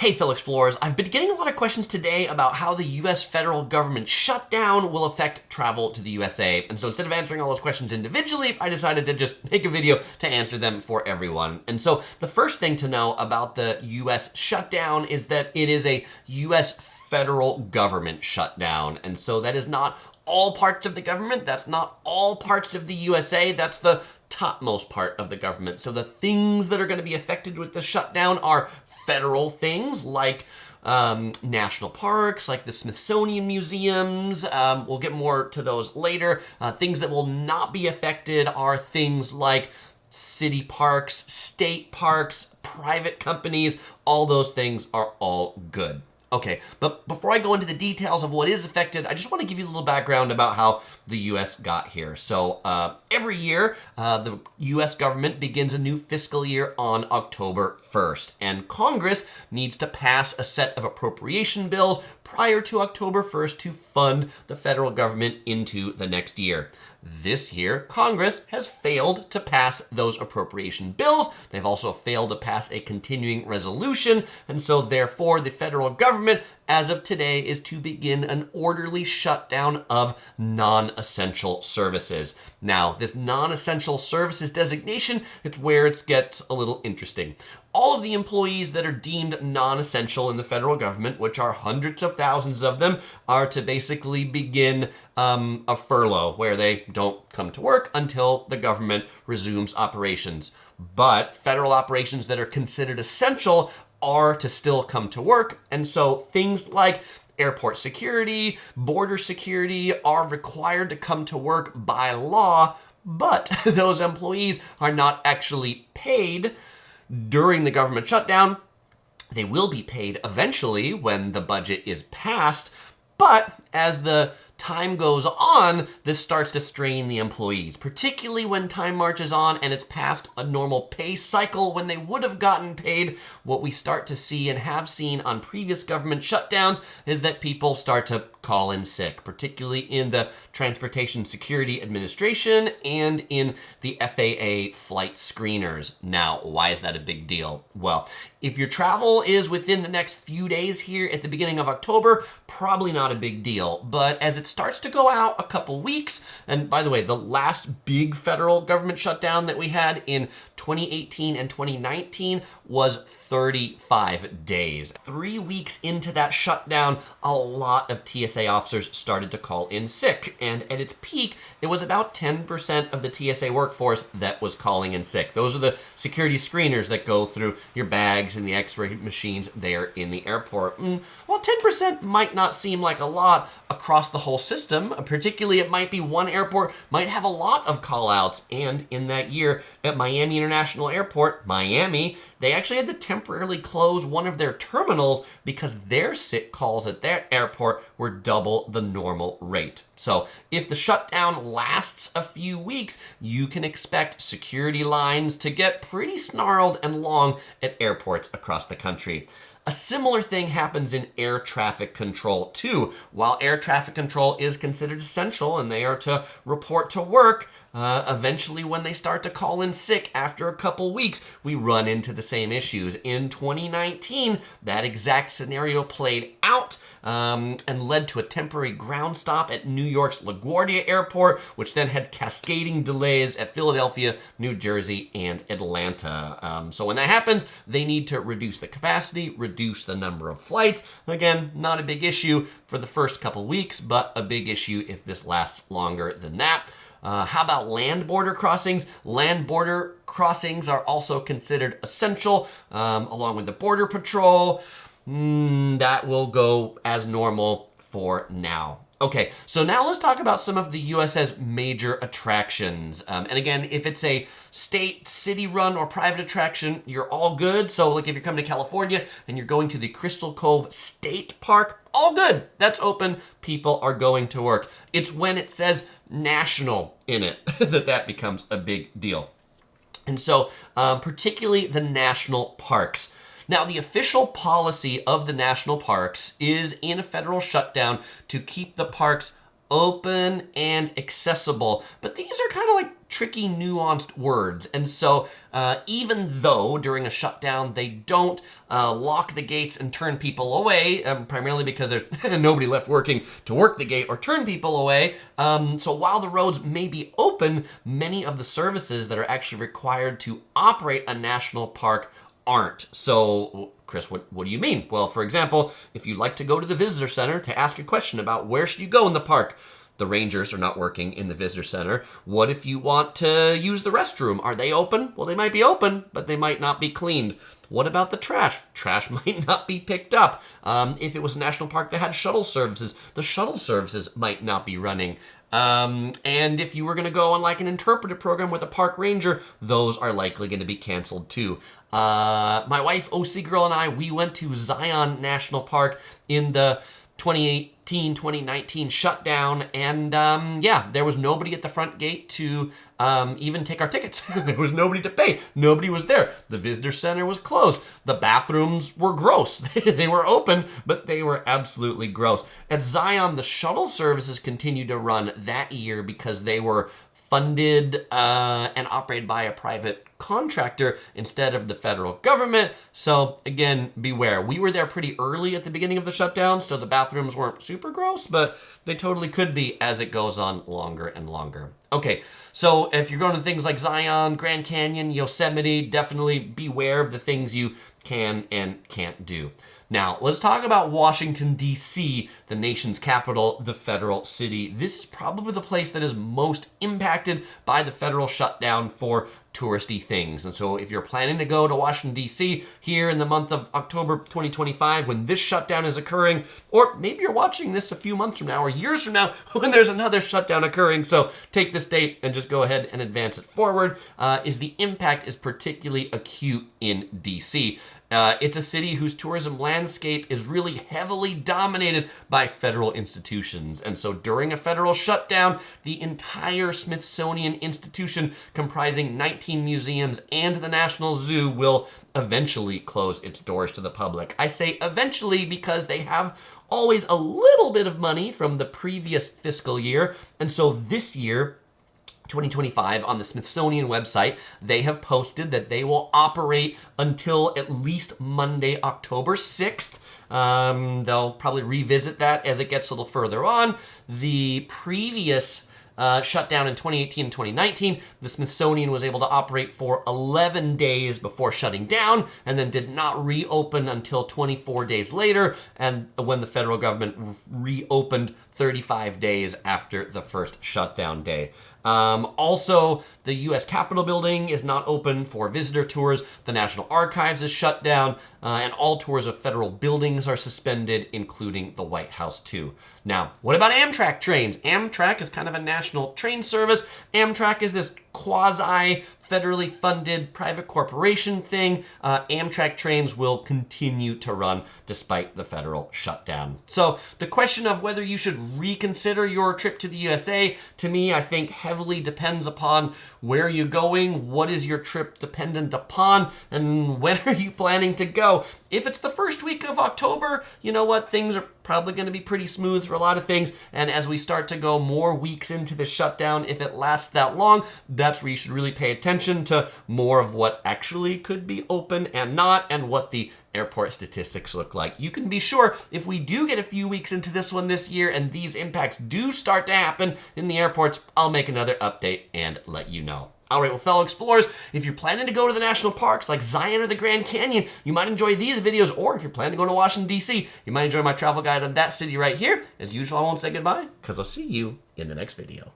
Hey fellow explorers, I've been getting a lot of questions today about how the US federal government shutdown will affect travel to the USA. And so instead of answering all those questions individually, I decided to just make a video to answer them for everyone. And so the first thing to know about the US shutdown is that it is a US federal government shutdown. And so that is not all parts of the government. That's not all parts of the USA. That's the topmost part of the government. So the things that are going to be affected with the shutdown are federal things like national parks, like the Smithsonian museums. We'll get more to those later. Things that will not be affected are things like city parks, state parks, private companies. All those things are all good. Okay, but before I go into the details of what is affected, I just want to give you a little background about how the U.S. got here. So every year, the U.S. government begins a new fiscal year on October 1st, and Congress needs to pass a set of appropriation bills prior to October 1st to fund the federal government into the next year. This year, Congress has failed to pass those appropriation bills. They've also failed to pass a continuing resolution, and so therefore the federal government, as of today, is to begin an orderly shutdown of non-essential services. Now, this non-essential services designation, it's where it gets a little interesting. All of the employees that are deemed non-essential in the federal government, which are hundreds of thousands of them, are to basically begin a furlough where they don't come to work until the government resumes operations. But federal operations that are considered essential are to still come to work. And so things like airport security, border security are required to come to work by law, but those employees are not actually paid during the government shutdown. They will be paid eventually when the budget is passed, but as the time goes on, this starts to strain the employees, particularly when time marches on and it's past a normal pay cycle when they would have gotten paid. What we start to see and have seen on previous government shutdowns is that people start to call in sick, particularly in the Transportation Security Administration and in the FAA flight screeners. Now, why is that a big deal? Well, if your travel is within the next few days here at the beginning of October, probably not a big deal. But as it starts to go out a couple weeks, and by the way, the last big federal government shutdown that we had in 2018 and 2019 was 35 days. 3 weeks into that shutdown, a lot of TSA officers started to call in sick. And at its peak, it was about 10% of the TSA workforce that was calling in sick. Those are the security screeners that go through your bags and the x-ray machines there in the airport. Well, 10% might not seem like a lot across the whole system. Particularly, it might be one airport might have a lot of call-outs. And in that year at Miami International Airport, Miami, they actually had to temporarily close one of their terminals because their sick calls at their airport were double the normal rate. So if the shutdown lasts a few weeks, you can expect security lines to get pretty snarled and long at airports across the country. A similar thing happens in air traffic control too. While air traffic control is considered essential and they are to report to work, eventually when they start to call in sick after a couple weeks, we run into the same issues. In 2019, that exact scenario played out and led to a temporary ground stop at New York's LaGuardia Airport, which then had cascading delays at Philadelphia, New Jersey, and Atlanta. So when that happens, they need to reduce the capacity, reduce the number of flights. Again, not a big issue for the first couple weeks, but a big issue if this lasts longer than that. How about land border crossings? Land border crossings are also considered essential, along with the Border Patrol. That will go as normal for now. Okay, so now let's talk about some of the US's major attractions. And again, if it's a state, city-run, or private attraction, you're all good. So like if you're coming to California and you're going to the Crystal Cove State Park, all good. That's open. People are going to work. It's when it says national in it that becomes a big deal. And so particularly the national parks. Now, the official policy of the national parks is in a federal shutdown to keep the parks open and accessible. But these are kind of like tricky, nuanced words. And so even though during a shutdown they don't lock the gates and turn people away, primarily because there's nobody left working to work the gate or turn people away, so while the roads may be open, many of the services that are actually required to operate a national park aren't. So, Chris, what do you mean? Well, for example, if you'd like to go to the visitor center to ask a question about where should you go in the park, the rangers are not working in the visitor center. What if you want to use the restroom? Are they open? Well, they might be open, but they might not be cleaned. What about the trash? Trash might not be picked up. If it was a national park that had shuttle services, the shuttle services might not be running. And if you were going to go on like an interpretive program with a park ranger, those are likely going to be canceled too. My wife, OC Girl, and I, we went to Zion National Park in the 2018-2019 shutdown, and yeah, there was nobody at the front gate to even take our tickets. There was nobody to pay. Nobody was there. The visitor center was closed. The bathrooms were gross. They were open, but they were absolutely gross. At Zion, the shuttle services continued to run that year because they were funded and operated by a private contractor instead of the federal government. So again, beware. We were there pretty early at the beginning of the shutdown, so the bathrooms weren't super gross, but they totally could be as it goes on longer and longer. Okay, so if you're going to things like Zion, Grand Canyon, Yosemite, definitely beware of the things you can and can't do. Now, let's talk about Washington, D.C., the nation's capital, the federal city. This is probably the place that is most impacted by the federal shutdown for touristy things. And so if you're planning to go to Washington, D.C. here in the month of October 2025 when this shutdown is occurring, or maybe you're watching this a few months from now or years from now when there's another shutdown occurring, so take this date and just go ahead and advance it forward, is the impact is particularly acute in D.C. It's a city whose tourism landscape is really heavily dominated by federal institutions. And so during a federal shutdown, the entire Smithsonian Institution, comprising 19 museums and the National Zoo, will eventually close its doors to the public. I say eventually because they have always a little bit of money from the previous fiscal year. And so this year, 2025, on the Smithsonian website, they have posted that they will operate until at least Monday, October 6th. They'll probably revisit that as it gets a little further on. The previous shutdown in 2018 and 2019, the Smithsonian was able to operate for 11 days before shutting down and then did not reopen until 24 days later, and when the federal government reopened 35 days after the first shutdown day. Also, the U.S. Capitol building is not open for visitor tours. The National Archives is shut down, and all tours of federal buildings are suspended, including the White House, too. Now, what about Amtrak trains? Amtrak is kind of a national train service. Amtrak is this quasi-federally funded private corporation thing. Amtrak trains will continue to run despite the federal shutdown. So the question of whether you should reconsider your trip to the USA, to me, I think heavily depends upon where you're going, what is your trip dependent upon, and when are you planning to go. If it's the first week of October, you know what, things are probably going to be pretty smooth for a lot of things, and as we start to go more weeks into the shutdown, if it lasts that long, that's where you should really pay attention to more of what actually could be open and not, and what the airport statistics look like. You can be sure if we do get a few weeks into this one this year and these impacts do start to happen in the airports, I'll make another update and let you know. All right, well, fellow explorers, if you're planning to go to the national parks like Zion or the Grand Canyon, you might enjoy these videos, or if you're planning to go to Washington, D.C., you might enjoy my travel guide on that city right here. As usual, I won't say goodbye, because I'll see you in the next video.